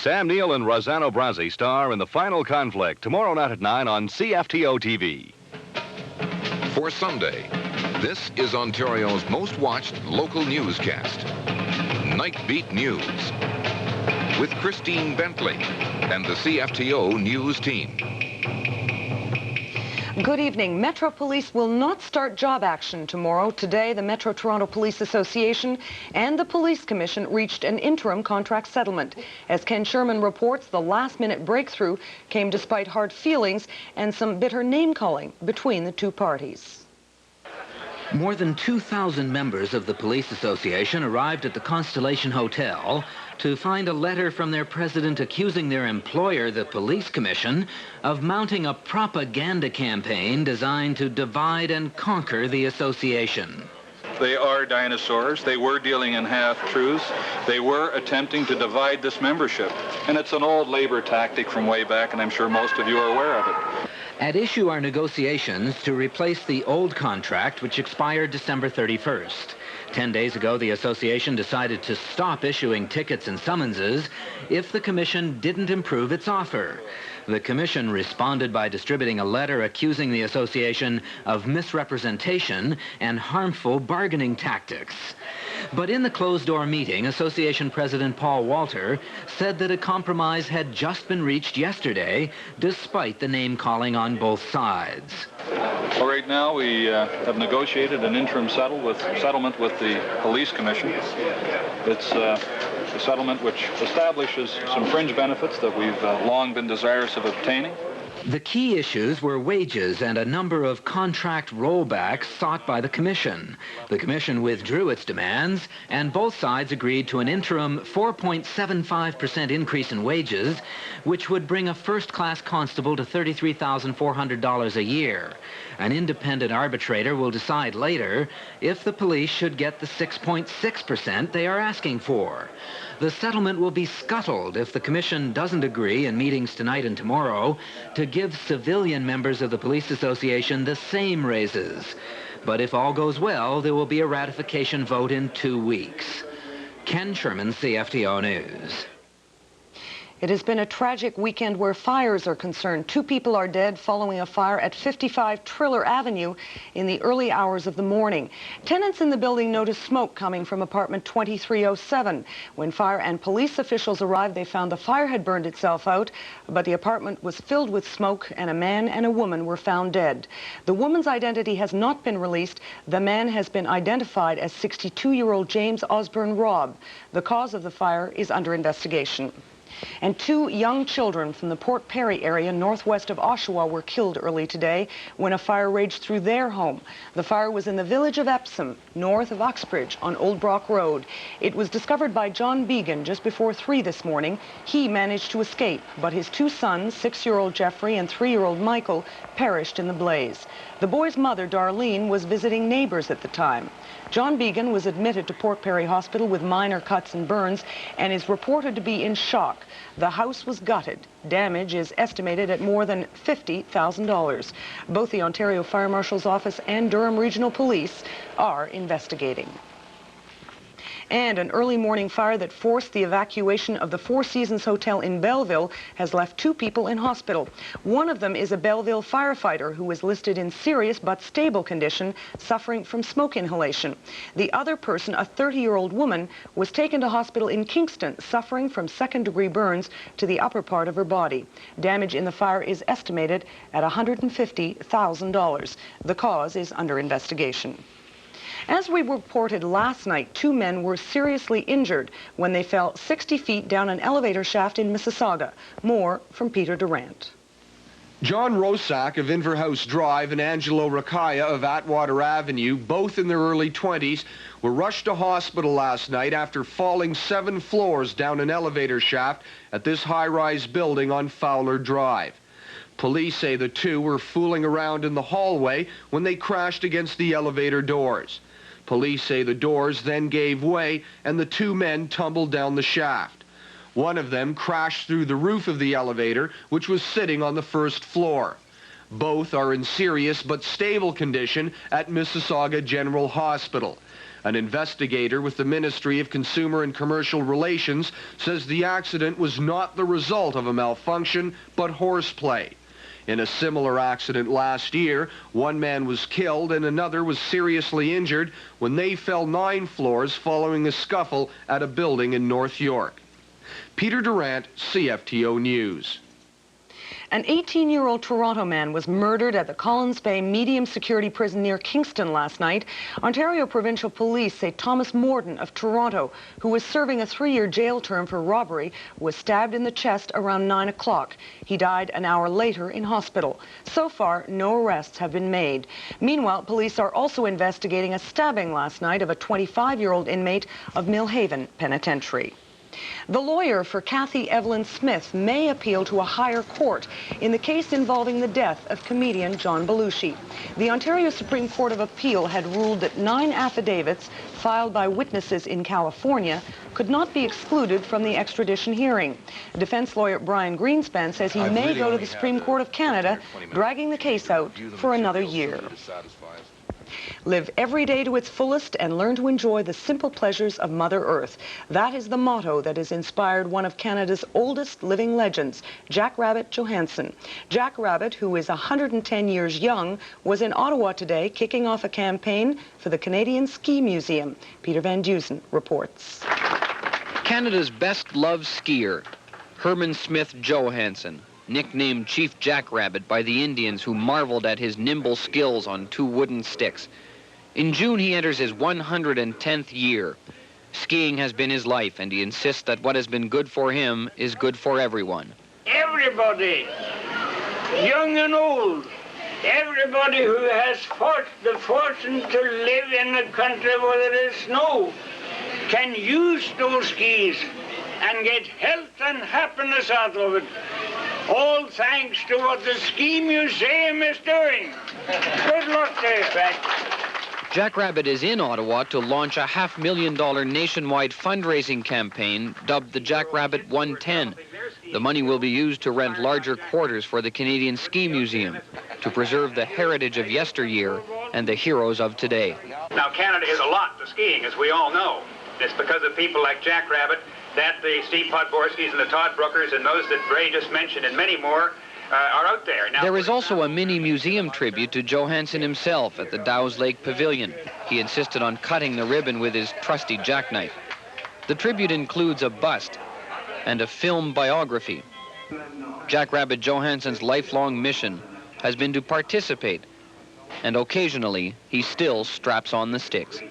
Sam Neill and Rosanna Brazzi star in The Final Conflict tomorrow night at 9 on CFTO TV. For Sunday, this is Ontario's most watched local newscast, Night Beat News, with Christine Bentley and the CFTO News team. Good evening. Metro Police will not start job action tomorrow. Today, the Metro Toronto Police Association and the Police Commission reached an interim contract settlement. As Ken Sherman reports, the last-minute breakthrough came despite hard feelings and some bitter name-calling between the two parties. More than 2,000 members of the Police Association arrived at the Constellation Hotel to find a letter from their president accusing their employer, the Police Commission, of mounting a propaganda campaign designed to divide and conquer the association. They are dinosaurs. They were dealing in half-truths. They were attempting to divide this membership. And it's an old labor tactic from way back, and I'm sure most of you are aware of it. At issue are negotiations to replace the old contract, which expired December 31st. 10 days ago, the association decided to stop issuing tickets and summonses if the commission didn't improve its offer. The commission responded by distributing a letter accusing the association of misrepresentation and harmful bargaining tactics. But in the closed-door meeting, Association President Paul Walter said that a compromise had just been reached yesterday, despite the name-calling on both sides. Well, right now we have negotiated an interim settlement with the Police Commission. It's a settlement which establishes some fringe benefits that we've long been desirous of obtaining. The key issues were wages and a number of contract rollbacks sought by the Commission. The Commission withdrew its demands, and both sides agreed to an interim 4.75% increase in wages, which would bring a first-class constable to $33,400 a year. An independent arbitrator will decide later if the police should get the 6.6% they are asking for. The settlement will be scuttled if the Commission doesn't agree in meetings tonight and tomorrow to give civilian members of the Police Association the same raises. But if all goes well, there will be a ratification vote in 2 weeks. Ken Sherman, CFTO News. It has been a tragic weekend where fires are concerned. 2 people are dead following a fire at 55 Triller Avenue in the early hours of the morning. Tenants in the building noticed smoke coming from apartment 2307. When fire and police officials arrived, they found the fire had burned itself out, but the apartment was filled with smoke and a man and a woman were found dead. The woman's identity has not been released. The man has been identified as 62-year-old James Osborne Robb. The cause of the fire is under investigation. And 2 young children from the Port Perry area northwest of Oshawa were killed early today when a fire raged through their home. The fire was in the village of Epsom, north of Uxbridge on Old Brock Road. It was discovered by John Began just before 3 this morning. He managed to escape, but his 2 sons, 6-year-old Jeffrey and 3-year-old Michael, perished in the blaze. The boy's mother, Darlene, was visiting neighbors at the time. John Began was admitted to Port Perry Hospital with minor cuts and burns and is reported to be in shock. The house was gutted. Damage is estimated at more than $50,000. Both the Ontario Fire Marshal's Office and Durham Regional Police are investigating. And an early morning fire that forced the evacuation of the Four Seasons Hotel in Belleville has left 2 people in hospital. One of them is a Belleville firefighter who is listed in serious but stable condition, suffering from smoke inhalation. The other person, a 30-year-old woman, was taken to hospital in Kingston, suffering from second-degree burns to the upper part of her body. Damage in the fire is estimated at $150,000. The cause is under investigation. As we reported last night, 2 men were seriously injured when they fell 60 feet down an elevator shaft in Mississauga. More from Peter Durant. John Rosak of Inverhouse Drive and Angelo Racaya of Atwater Avenue, both in their early 20s, were rushed to hospital last night after falling 7 floors down an elevator shaft at this high-rise building on Fowler Drive. Police say the 2 were fooling around in the hallway when they crashed against the elevator doors. Police say the doors then gave way and the 2 men tumbled down the shaft. One of them crashed through the roof of the elevator, which was sitting on the 1st floor. Both are in serious but stable condition at Mississauga General Hospital. An investigator with the Ministry of Consumer and Commercial Relations says the accident was not the result of a malfunction, but horseplay. In a similar accident last year, one man was killed and another was seriously injured when they fell 9 floors following a scuffle at a building in North York. Peter Durant, CFTO News. An 18-year-old Toronto man was murdered at the Collins Bay medium security prison near Kingston last night. Ontario Provincial Police say Thomas Morden of Toronto, who was serving a 3-year jail term for robbery, was stabbed in the chest around 9 o'clock. He died an hour later in hospital. So far, no arrests have been made. Meanwhile, police are also investigating a stabbing last night of a 25-year-old inmate of Millhaven Penitentiary. The lawyer for Kathy Evelyn Smith may appeal to a higher court in the case involving the death of comedian John Belushi. The Ontario Supreme Court of Appeal had ruled that 9 affidavits filed by witnesses in California could not be excluded from the extradition hearing. Defense lawyer Brian Greenspan says he may go to the Supreme Court of Canada, dragging the case out for another year. Live every day to its fullest and learn to enjoy the simple pleasures of Mother Earth. That is the motto that has inspired one of Canada's oldest living legends, Jack Rabbit Johansson. Jack Rabbit, who is 110 years young, was in Ottawa today kicking off a campaign for the Canadian Ski Museum. Peter Van Dusen reports. Canada's best-loved skier, Herman Smith Johansson, nicknamed Chief Jackrabbit by the Indians who marveled at his nimble skills on 2 wooden sticks. In June, he enters his 110th year. Skiing has been his life, and he insists that what has been good for him is good for everyone. Everybody, young and old, everybody who has the fortune to live in a country where there is snow can use those skis and get health and happiness out of it. All thanks to what the Ski Museum is doing. Good luck to you. Jackrabbit is in Ottawa to launch a $500,000 nationwide fundraising campaign dubbed the Jackrabbit 110. The money will be used to rent larger quarters for the Canadian Ski Museum to preserve the heritage of yesteryear and the heroes of today. Now, Canada is a lot to skiing, as we all know. It's because of people like Jackrabbit that the Steve Podborskys and the Todd Brookers and those that Ray just mentioned and many more are out there. Now, there is also a mini museum tribute to Johansson himself at the Dow's Lake Pavilion. He insisted on cutting the ribbon with his trusty jackknife. The tribute includes a bust and a film biography. Jackrabbit Johansson's lifelong mission has been to participate, and occasionally he still straps on the sticks.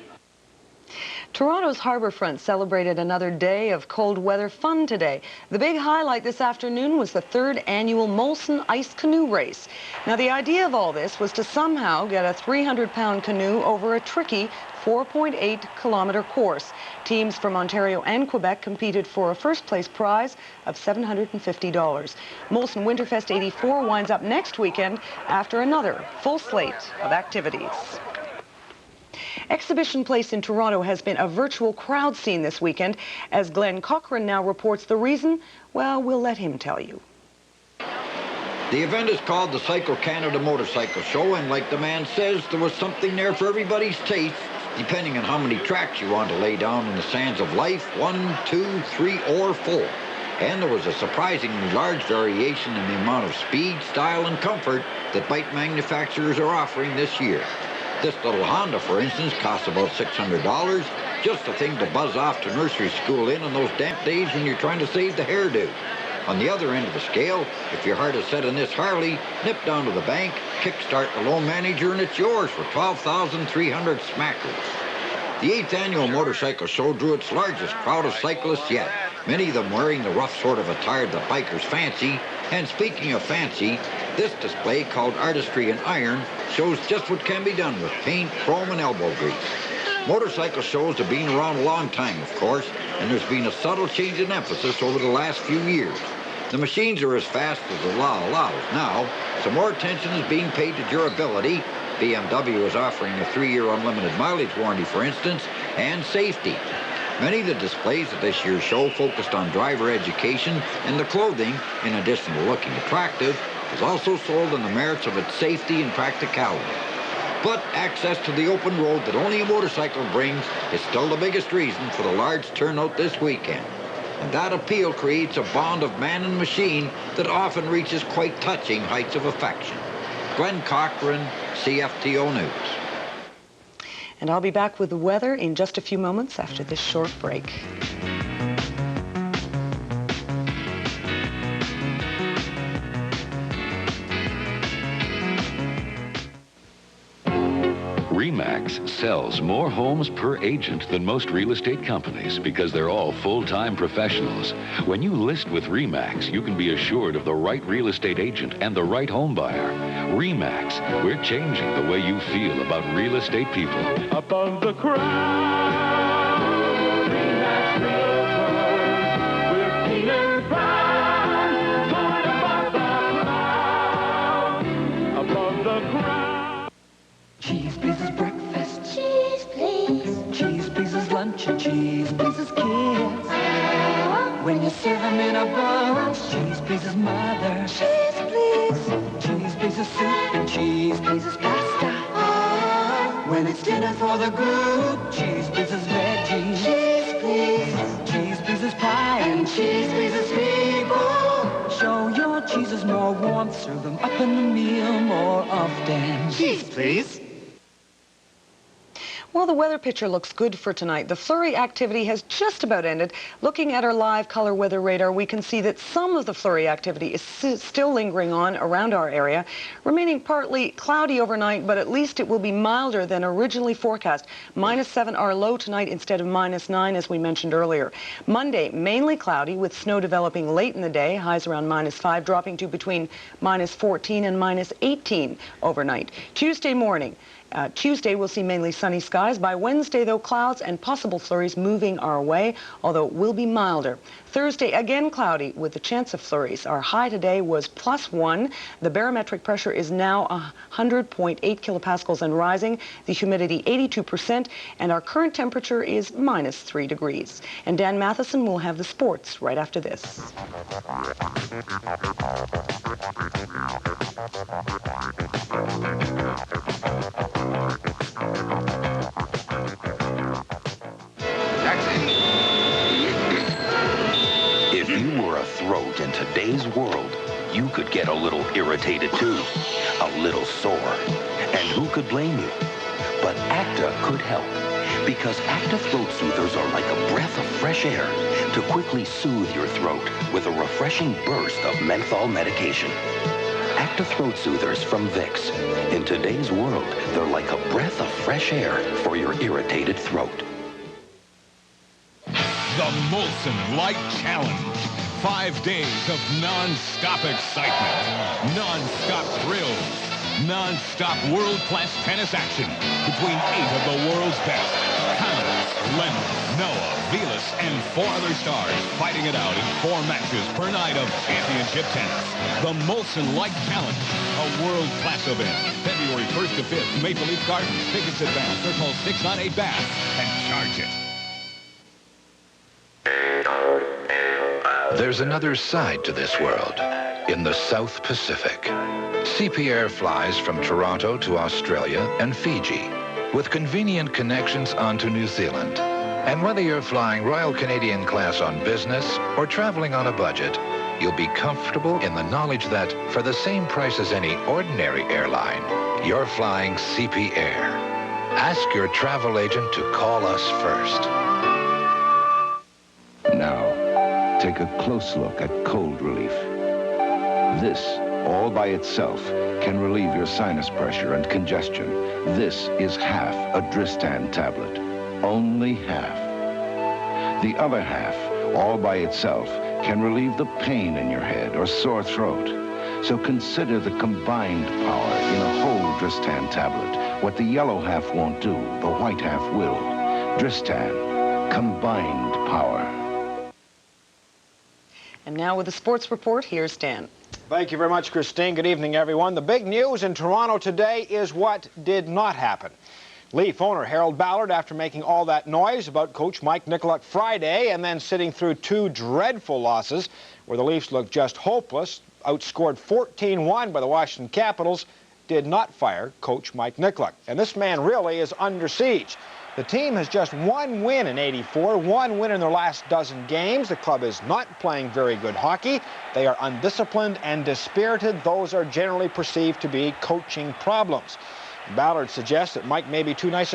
Toronto's harbourfront celebrated another day of cold weather fun today. The big highlight this afternoon was the 3rd annual Molson Ice Canoe Race. Now, the idea of all this was to somehow get a 300-pound canoe over a tricky 4.8-kilometer course. Teams from Ontario and Quebec competed for a first-place prize of $750. Molson Winterfest 84 winds up next weekend after another full slate of activities. Exhibition Place in Toronto has been a virtual crowd scene this weekend. As Glenn Cochran now reports the reason, well, we'll let him tell you. The event is called the Cycle Canada Motorcycle Show, and like the man says, there was something there for everybody's taste, depending on how many tracks you want to lay down in the sands of life, 1, 2, 3, or 4. And there was a surprisingly large variation in the amount of speed, style, and comfort that bike manufacturers are offering this year. This little Honda, for instance, costs about $600. Just a thing to buzz off to nursery school in on those damp days when you're trying to save the hairdo. On the other end of the scale, if your heart is set on this Harley, nip down to the bank, kickstart the loan manager, and it's yours for $12,300 smackers. The 8th annual motorcycle show drew its largest crowd of cyclists yet, many of them wearing the rough sort of attire that bikers fancy. And speaking of fancy, this display, called Artistry in Iron, shows just what can be done with paint, chrome, and elbow grease. Motorcycle shows have been around a long time, of course, and there's been a subtle change in emphasis over the last few years. The machines are as fast as the law allows now, so more attention is being paid to durability. BMW is offering a 3-year unlimited mileage warranty, for instance, and safety. Many of the displays at this year's show focused on driver education, and the clothing, in addition to looking attractive, is also sold on the merits of its safety and practicality. But access to the open road that only a motorcycle brings is still the biggest reason for the large turnout this weekend. And that appeal creates a bond of man and machine that often reaches quite touching heights of affection. Glenn Cochran, CFTO News. And I'll be back with the weather in just a few moments after this short break. RE/MAX sells more homes per agent than most real estate companies because they're all full-time professionals. When you list with RE/MAX, you can be assured of the right real estate agent and the right home buyer. RE/MAX, we're changing the way you feel about real estate people. Above the crowd, RE/MAX Realtors, we're clean and proud, going above the crowd, above the crowd. Cheese pleases breakfast. Cheese please. Cheese pleases lunch and cheese pleases kids. When you serve them in a bunch, cheese pleases mother. Cheese please. Cheese pleases soup and cheese pleases pasta. When it's dinner for the group, cheese pleases veggies. Cheese please. Cheese pleases pie and cheese pleases people. Show your cheeses more warmth, serve them up in the meal more often. Cheese please. Well, the weather picture looks good for tonight. The flurry activity has just about ended. Looking at our live color weather radar, we can see that some of the flurry activity is still lingering on around our area, remaining partly cloudy overnight, but at least it will be milder than originally forecast. -7 our low tonight instead of -9, as we mentioned earlier. Monday, mainly cloudy with snow developing late in the day, highs around -5, dropping to between -14 and -18 overnight. Tuesday morning. Tuesday, we'll see mainly sunny skies. By Wednesday, though, clouds and possible flurries moving our way, although it will be milder. Thursday, again cloudy with the chance of flurries. Our high today was +1. The barometric pressure is now 100.8 kilopascals and rising. The humidity 82%, and our current temperature is -3 degrees. And Dan Matheson will have the sports right after this. If you were a throat in today's world, you could get a little irritated too, a little sore. And who could blame you? But Acta could help, because Acta throat soothers are like a breath of fresh air to quickly soothe your throat with a refreshing burst of menthol medication. Acta throat soothers from Vicks. In today's world, they're like a breath of fresh air for your irritated throat. The Molson Light Challenge. 5 days of non-stop excitement, non-stop thrills, non-stop world-class tennis action between 8 of the world's best. Connors, Leonard, Noah, Velas, and 4 other stars fighting it out in 4 matches per night of championship tennis. The Molson Light Challenge, a world-class event. February 1st to 5th, Maple Leaf Gardens. Tickets advance or call 698-BASS and charge it. There's another side to this world, in the South Pacific. CP Air flies from Toronto to Australia and Fiji, with convenient connections onto New Zealand. And whether you're flying Royal Canadian class on business or traveling on a budget, you'll be comfortable in the knowledge that for the same price as any ordinary airline, you're flying CP Air. Ask your travel agent to call us first. Now, take a close look at cold relief. This, all by itself, can relieve your sinus pressure and congestion. This is half a Dristan tablet. Only half. The other half, all by itself, can relieve the pain in your head or sore throat. So consider the combined power in a whole Dristan tablet. What the yellow half won't do, the white half will. Dristan, combined power. And now with the sports report, here's Dan. Thank you very much, Christine. Good evening, everyone. The big news in Toronto today is what did not happen. Leaf owner Harold Ballard, after making all that noise about coach Mike Nicolak Friday and then sitting through 2 dreadful losses where the Leafs looked just hopeless, outscored 14-1 by the Washington Capitals, did not fire Coach Mike Nickluck. And this man really is under siege. The team has just one win in '84, one win in their last dozen games. The club is not playing very good hockey. They are undisciplined and dispirited. Those are generally perceived to be coaching problems. Ballard suggests that Mike may be too nice a